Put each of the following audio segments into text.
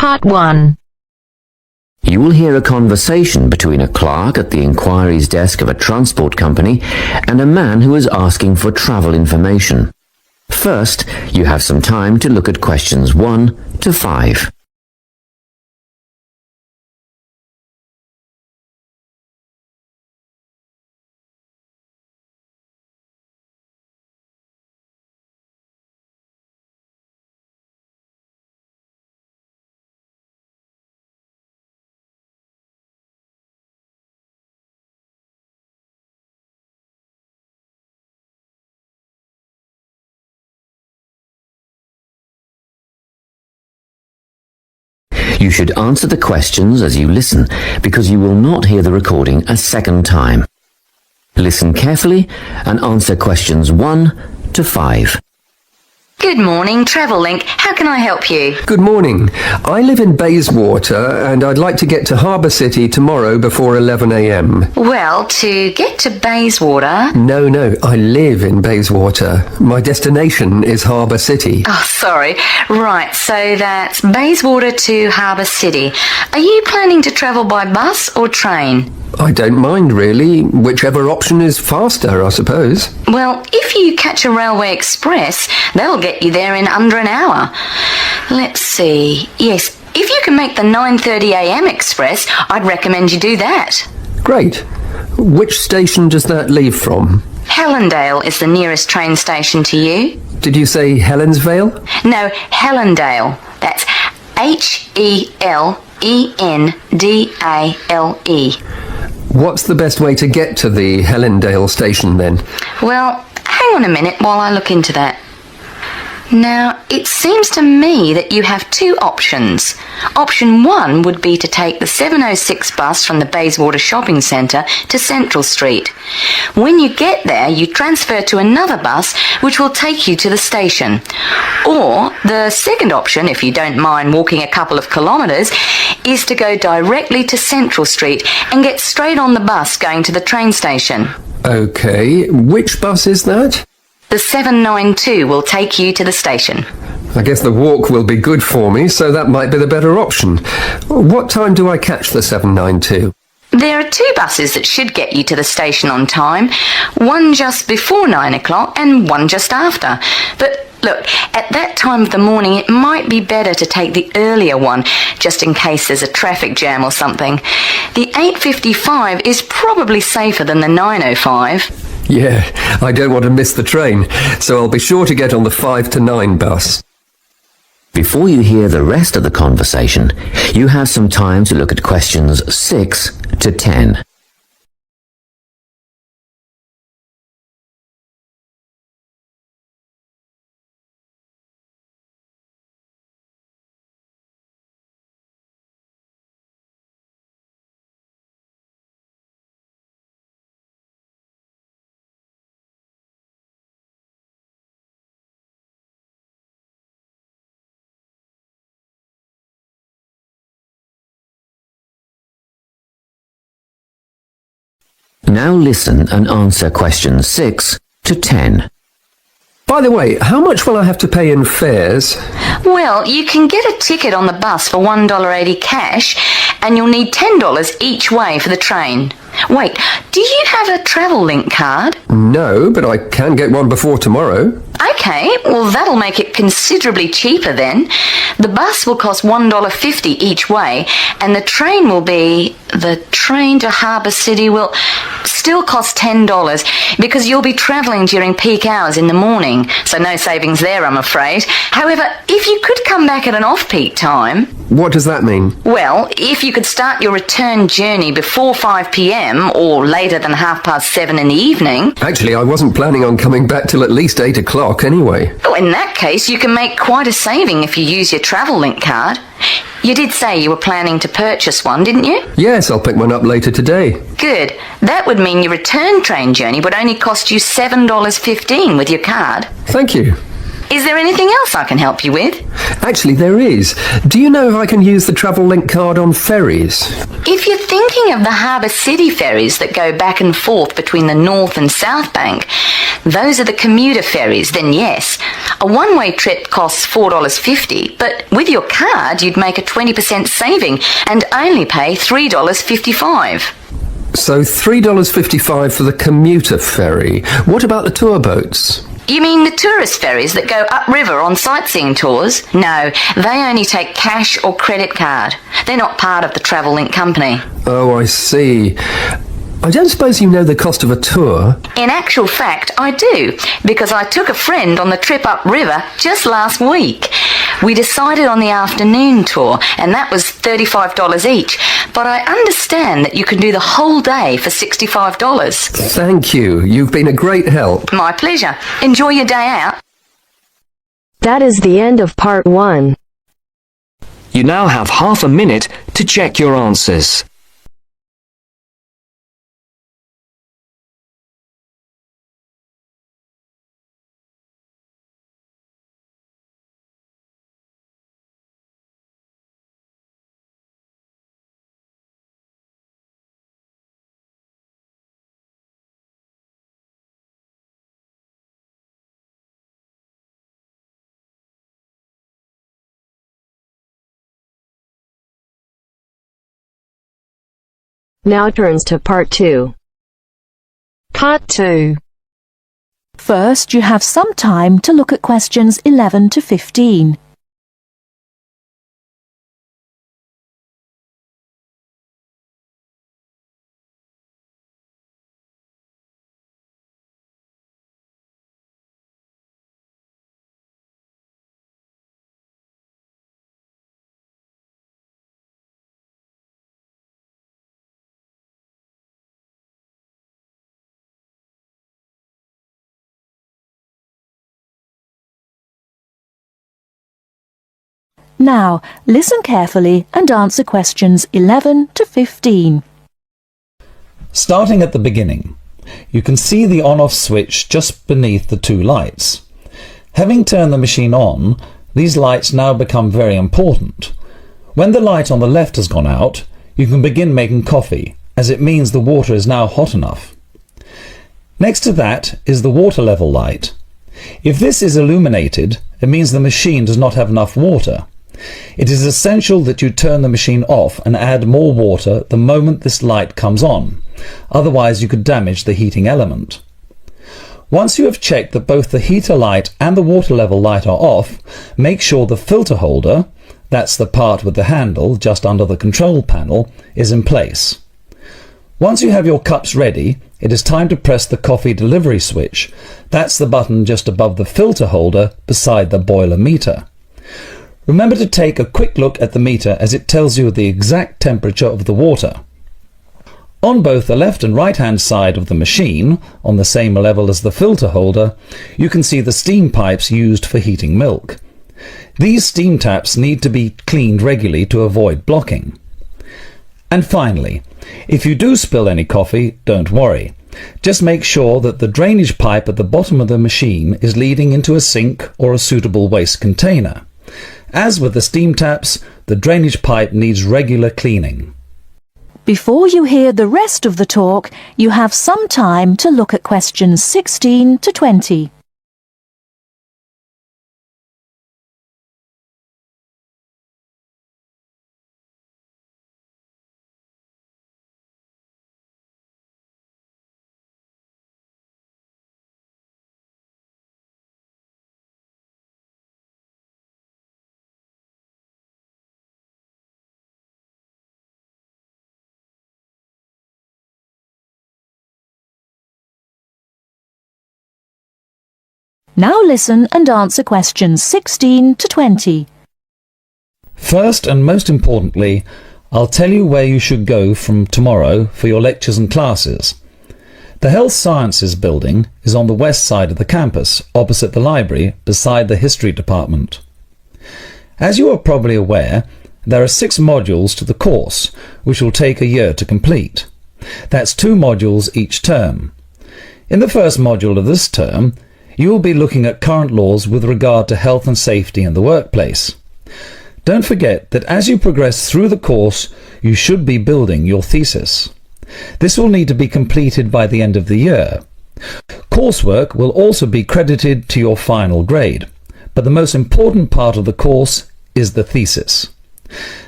Part 1. You will hear a conversation between a clerk at the inquiries desk of a transport company and a man who is asking for travel information. First, you have some time to look at questions 1 to 5. You should answer the questions as you listen, because you will not hear the recording a second time. Listen carefully and answer questions 1 to 5. Good morning, Travellink. How can I help you? Good morning. I live in Bayswater and I'd like to get to Harbour City tomorrow before 11 a.m. Well, to get to Bayswater... No, I live in Bayswater. My destination is Harbour City. Oh, sorry. Right, so that's Bayswater to Harbour City. Are you planning to travel by bus or train? I don't mind, really. Whichever option is faster, I suppose. Well, if you catch a railway express, they'll get you there in under an hour. Let's see. Yes, if you can make the 9:30 a.m. express, I'd recommend you do that. Great. Which station does that leave from? Helendale is the nearest train station to you. Did you say Helensvale? No, Helendale. That's Helendale. What's the best way to get to the Helendale station then? Well, hang on a minute while I look into that. Now, it seems to me that you have two options. Option 1 would be to take the 7:06 bus from the Bayswater Shopping Centre to Central Street. When you get there, you transfer to another bus which will take you to the station. Or, the second option, if you don't mind walking a couple of kilometres, is to go directly to Central Street and get straight on the bus going to the train station. OK, which bus is that? The 792 will take you to the station. I guess the walk will be good for me, so that might be the better option. What time do I catch the 792? There are two buses that should get you to the station on time, one just before 9 o'clock and one just after. But look, at that time of the morning it might be better to take the earlier one, just in case there's a traffic jam or something. The 8:55 is probably safer than the 9:05. Yeah, I don't want to miss the train, so I'll be sure to get on the 5 to 9 bus. Before you hear the rest of the conversation, you have some time to look at questions 6 to 10. Now listen and answer questions 6 to 10. By the way, how much will I have to pay in fares? Well, you can get a ticket on the bus for $1.80 cash, and you'll need $10 each way for the train. Wait, do you have a Travellink card? No, but I can get one before tomorrow. OK, well that'll make it considerably cheaper then. The bus will cost $1.50 each way, and the train to Harbour City will still cost $10 because you'll be travelling during peak hours in the morning, so no savings there, I'm afraid. However, if you could come back at an off-peak time... What does that mean? Well, if you could start your return journey before 5 p.m. or later than 7:30 in the evening... Actually, I wasn't planning on coming back till at least 8 o'clock anyway. Oh, in that case, you can make quite a saving if you use your Travellink card. You did say you were planning to purchase one, didn't you? Yes, I'll pick one up later today. Good. That would mean your return train journey would only cost you $7.15 with your card. Thank you. Is there anything else I can help you with? Actually, there is. Do you know if I can use the Travellink card on ferries? If you're thinking of the Harbour City ferries that go back and forth between the North and South Bank, those are the commuter ferries, then yes. A one-way trip costs $4.50, but with your card you'd make a 20% saving and only pay $3.55. So $3.55 for the commuter ferry. What about the tour boats? You mean the tourist ferries that go upriver on sightseeing tours? No, they only take cash or credit card. They're not part of the Travel Link company. Oh, I see. I don't suppose you know the cost of a tour? In actual fact, I do, because I took a friend on the trip upriver just last week. We decided on the afternoon tour, and that was $35 each, but I understand that you can do the whole day for $65. Thank you. You've been a great help. My pleasure. Enjoy your day out. That is the end of part 1. You now have half a minute to check your answers. Now turns to part 2. Part 2. First, you have some time to look at questions 11 to 15. Now, listen carefully and answer questions 11 to 15. Starting at the beginning, you can see the on-off switch just beneath the two lights. Having turned the machine on, these lights now become very important. When the light on the left has gone out, you can begin making coffee, as it means the water is now hot enough. Next to that is the water level light. If this is illuminated, it means the machine does not have enough water. It is essential that you turn the machine off and add more water the moment this light comes on, otherwise you could damage the heating element. Once you have checked that both the heater light and the water level light are off, make sure the filter holder, that's the part with the handle just under the control panel, is in place. Once you have your cups ready, it is time to press the coffee delivery switch. That's the button just above the filter holder beside the boiler meter. Remember to take a quick look at the meter as it tells you the exact temperature of the water. On both the left and right hand side of the machine, on the same level as the filter holder, you can see the steam pipes used for heating milk. These steam taps need to be cleaned regularly to avoid blocking. And finally, if you do spill any coffee, don't worry. Just make sure that the drainage pipe at the bottom of the machine is leading into a sink or a suitable waste container. As with the steam taps, the drainage pipe needs regular cleaning. Before you hear the rest of the talk, you have some time to look at questions 16 to 20. Now listen and answer questions 16 to 20. First and most importantly, I'll tell you where you should go from tomorrow for your lectures and classes. The Health Sciences building is on the west side of the campus, opposite the library, beside the History Department. As you are probably aware, there are 6 modules to the course, which will take a year to complete. That's 2 modules each term. In the first module of this term, you will be looking at current laws with regard to health and safety in the workplace. Don't forget that as you progress through the course, you should be building your thesis. This will need to be completed by the end of the year. Coursework will also be credited to your final grade. but the most important part of the course is the thesis.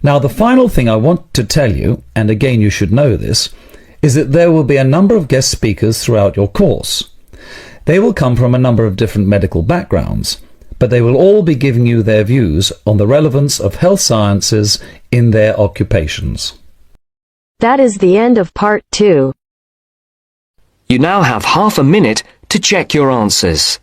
Now, the final thing I want to tell you, and again you should know this, is that there will be a number of guest speakers throughout your course. They will come from a number of different medical backgrounds, but they will all be giving you their views on the relevance of health sciences in their occupations. That is the end of part 2. You now have half a minute to check your answers.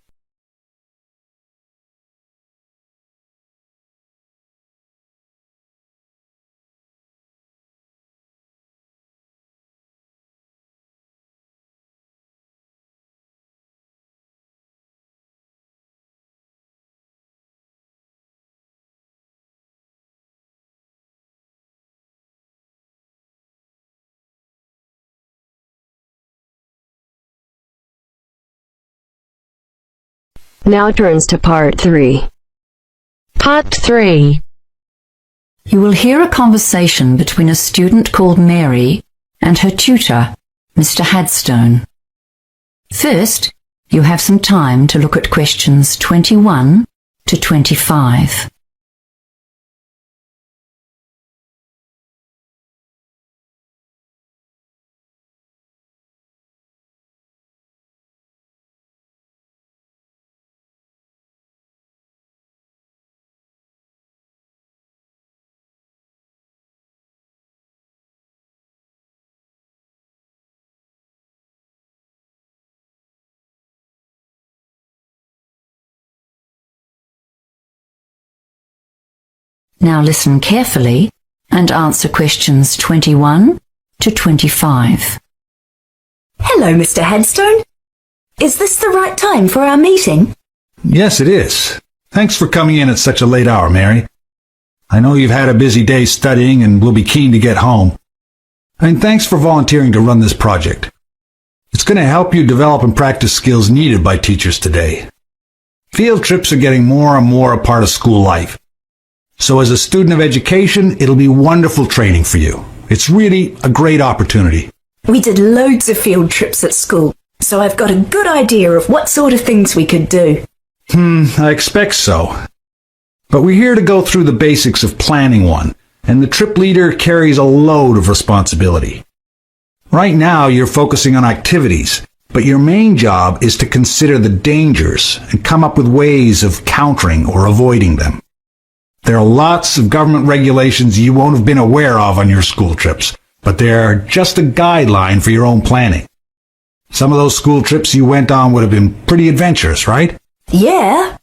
Now turns to part 3. Part 3. You will hear a conversation between a student called Mary and her tutor, Mr. Hadstone. First, you have some time to look at questions 21 to 25. Now listen carefully and answer questions 21 to 25. Hello, Mr. Headstone. Is this the right time for our meeting? Yes, it is. Thanks for coming in at such a late hour, Mary. I know you've had a busy day studying and will be keen to get home. And thanks for volunteering to run this project. It's going to help you develop and practice skills needed by teachers today. Field trips are getting more and more a part of school life. So as a student of education, it'll be wonderful training for you. It's really a great opportunity. We did loads of field trips at school, so I've got a good idea of what sort of things we could do. I expect so. But we're here to go through the basics of planning one, and the trip leader carries a load of responsibility. Right now, you're focusing on activities, but your main job is to consider the dangers and come up with ways of countering or avoiding them. There are lots of government regulations you won't have been aware of on your school trips, but they're just a guideline for your own planning. Some of those school trips you went on would have been pretty adventurous, right? Yeah.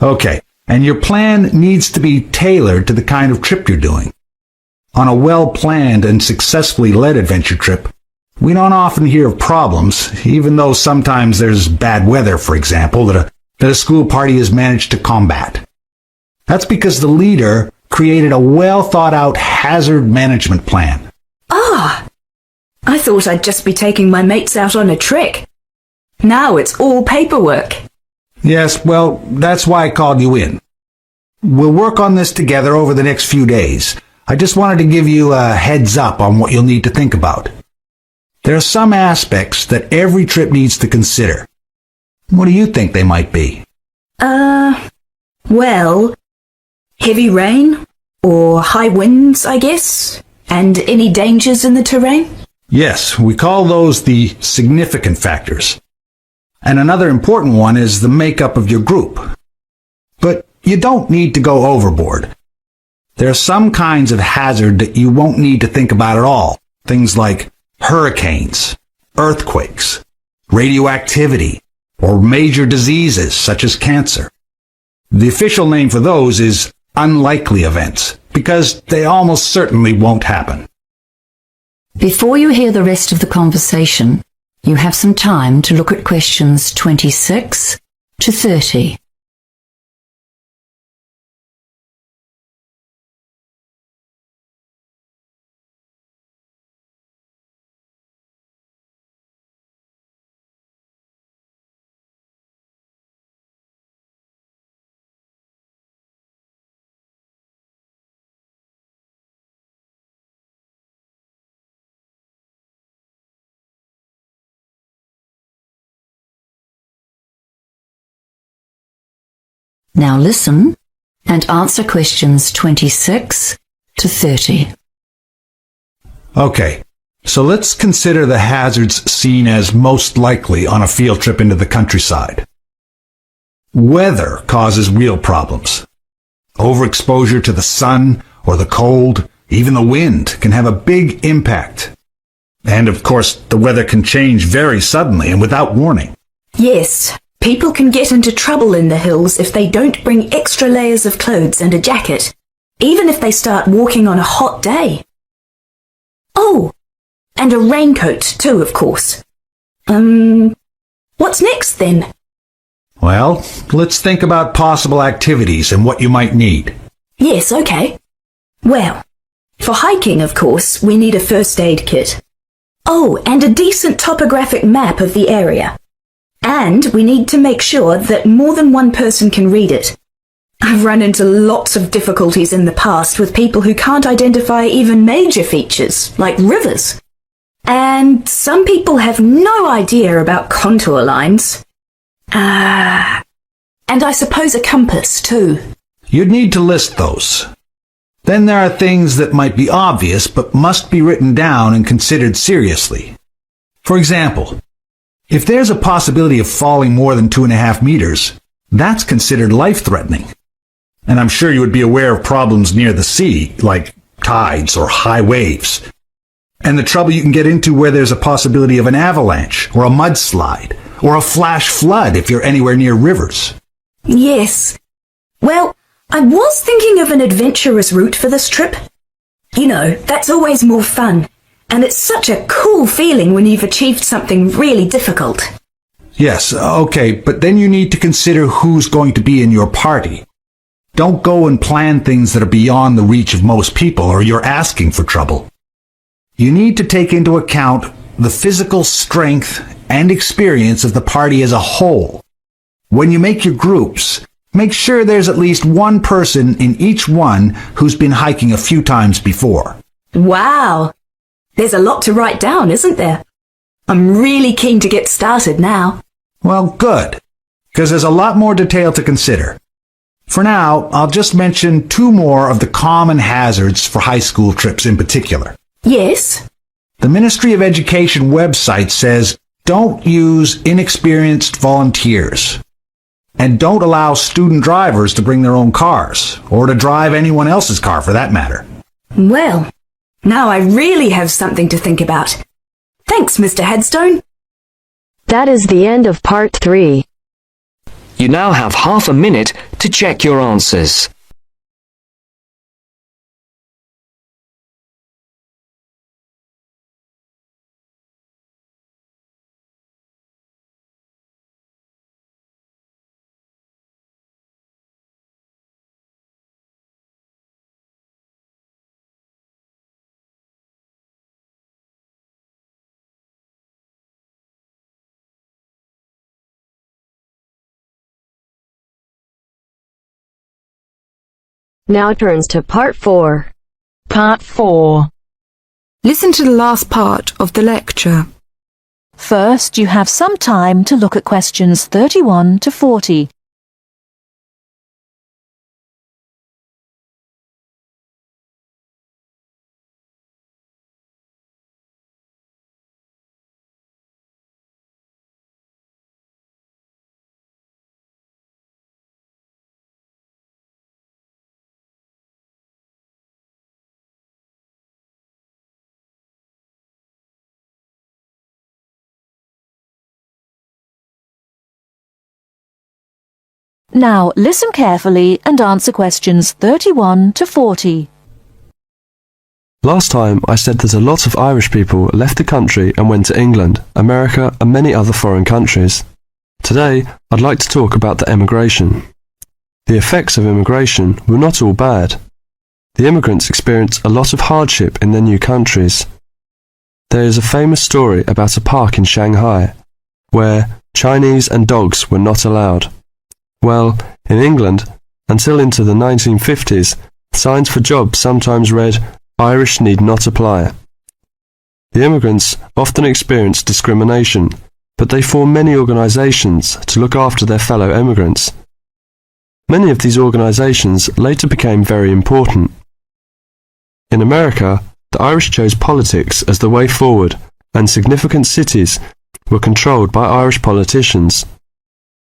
Okay, and your plan needs to be tailored to the kind of trip you're doing. On a well-planned and successfully led adventure trip, we don't often hear of problems, even though sometimes there's bad weather, for example, that a school party has managed to combat. That's because the leader created a well-thought-out hazard management plan. Ah! I thought I'd just be taking my mates out on a trek. Now it's all paperwork. Yes, well, that's why I called you in. We'll work on this together over the next few days. I just wanted to give you a heads up on what you'll need to think about. There are some aspects that every trip needs to consider. What do you think they might be? Well, heavy rain, or high winds, I guess, and any dangers in the terrain? Yes, we call those the significant factors. And another important one is the makeup of your group. But you don't need to go overboard. There are some kinds of hazard that you won't need to think about at all. Things like hurricanes, earthquakes, radioactivity, or major diseases such as cancer. The official name for those is unlikely events, because they almost certainly won't happen. Before you hear the rest of the conversation, you have some time to look at questions 26 to 30. Now listen and answer questions 26 to 30. Okay, so let's consider the hazards seen as most likely on a field trip into the countryside. Weather causes real problems. Overexposure to the sun or the cold, even the wind, can have a big impact. And of course, the weather can change very suddenly and without warning. Yes, people can get into trouble in the hills if they don't bring extra layers of clothes and a jacket, even if they start walking on a hot day. Oh, and a raincoat too, of course. What's next then? Well, let's think about possible activities and what you might need. Yes, okay. Well, for hiking, of course, we need a first aid kit. Oh, and a decent topographic map of the area. And we need to make sure that more than one person can read it. I've run into lots of difficulties in the past with people who can't identify even major features, like rivers. And some people have no idea about contour lines. And I suppose a compass, too. You'd need to list those. Then there are things that might be obvious but must be written down and considered seriously. For example, if there's a possibility of falling more than 2.5 meters, that's considered life-threatening. And I'm sure you would be aware of problems near the sea, like tides or high waves. And the trouble you can get into where there's a possibility of an avalanche or a mudslide or a flash flood if you're anywhere near rivers. Yes. Well, I was thinking of an adventurous route for this trip. You know, that's always more fun. And it's such a cool feeling when you've achieved something really difficult. Yes, okay, but then you need to consider who's going to be in your party. Don't go and plan things that are beyond the reach of most people, or you're asking for trouble. You need to take into account the physical strength and experience of the party as a whole. When you make your groups, make sure there's at least one person in each one who's been hiking a few times before. Wow! There's a lot to write down, isn't there? I'm really keen to get started now. Well, good, because there's a lot more detail to consider. For now, I'll just mention 2 more of the common hazards for high school trips in particular. Yes? The Ministry of Education website says don't use inexperienced volunteers. And don't allow student drivers to bring their own cars, or to drive anyone else's car for that matter. Well, now I really have something to think about. Thanks, Mr. Headstone. That is the end of part 3. You now have half a minute to check your answers. Now turns to part 4. Part 4. Listen to the last part of the lecture. First, you have some time to look at questions 31 to 40. Now listen carefully and answer questions 31 to 40. Last time I said that a lot of Irish people left the country and went to England, America and many other foreign countries. Today I'd like to talk about the emigration. The effects of immigration were not all bad. The immigrants experienced a lot of hardship in their new countries. There is a famous story about a park in Shanghai, where Chinese and dogs were not allowed. Well, in England, until into the 1950s, signs for jobs sometimes read, "Irish need not apply." The immigrants often experience discrimination, but they form many organisations to look after their fellow immigrants. Many of these organisations later became very important. In America, the Irish chose politics as the way forward, and significant cities were controlled by Irish politicians.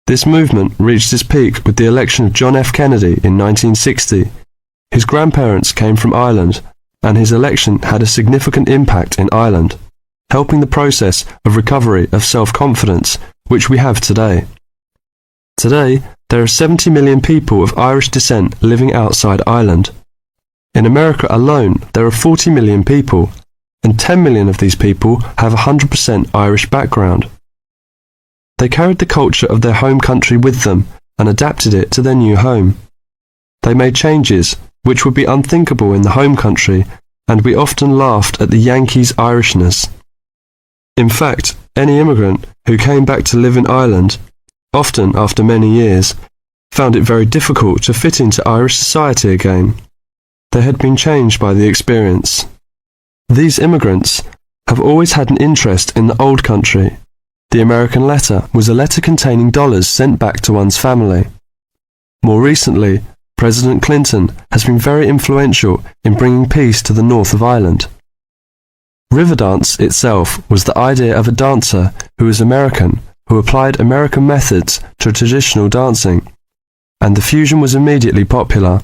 This movement reached its peak with the election of John F. Kennedy in 1960. His grandparents came from Ireland, and his election had a significant impact in Ireland, helping the process of recovery of self-confidence which we have today. Today, there are 70 million people of Irish descent living outside Ireland. In America alone, there are 40 million people, and 10 million of these people have a 100% Irish background. They carried the culture of their home country with them and adapted it to their new home. They made changes which would be unthinkable in the home country, and we often laughed at the Yankees' Irishness. In fact, any immigrant who came back to live in Ireland, often after many years, found it very difficult to fit into Irish society again. They had been changed by the experience. These immigrants have always had an interest in the old country. The American letter was a letter containing dollars sent back to one's family. More recently, President Clinton has been very influential in bringing peace to the north of Ireland. Riverdance itself was the idea of a dancer who was American, who applied American methods to traditional dancing, and the fusion was immediately popular.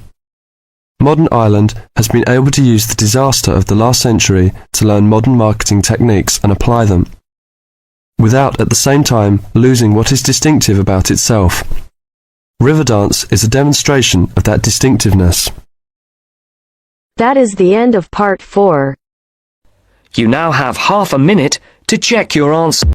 Modern Ireland has been able to use the disaster of the last century to learn modern marketing techniques and apply them, without at the same time losing what is distinctive about itself. Riverdance is a demonstration of that distinctiveness. That is the end of part 4. You now have half a minute to check your answer.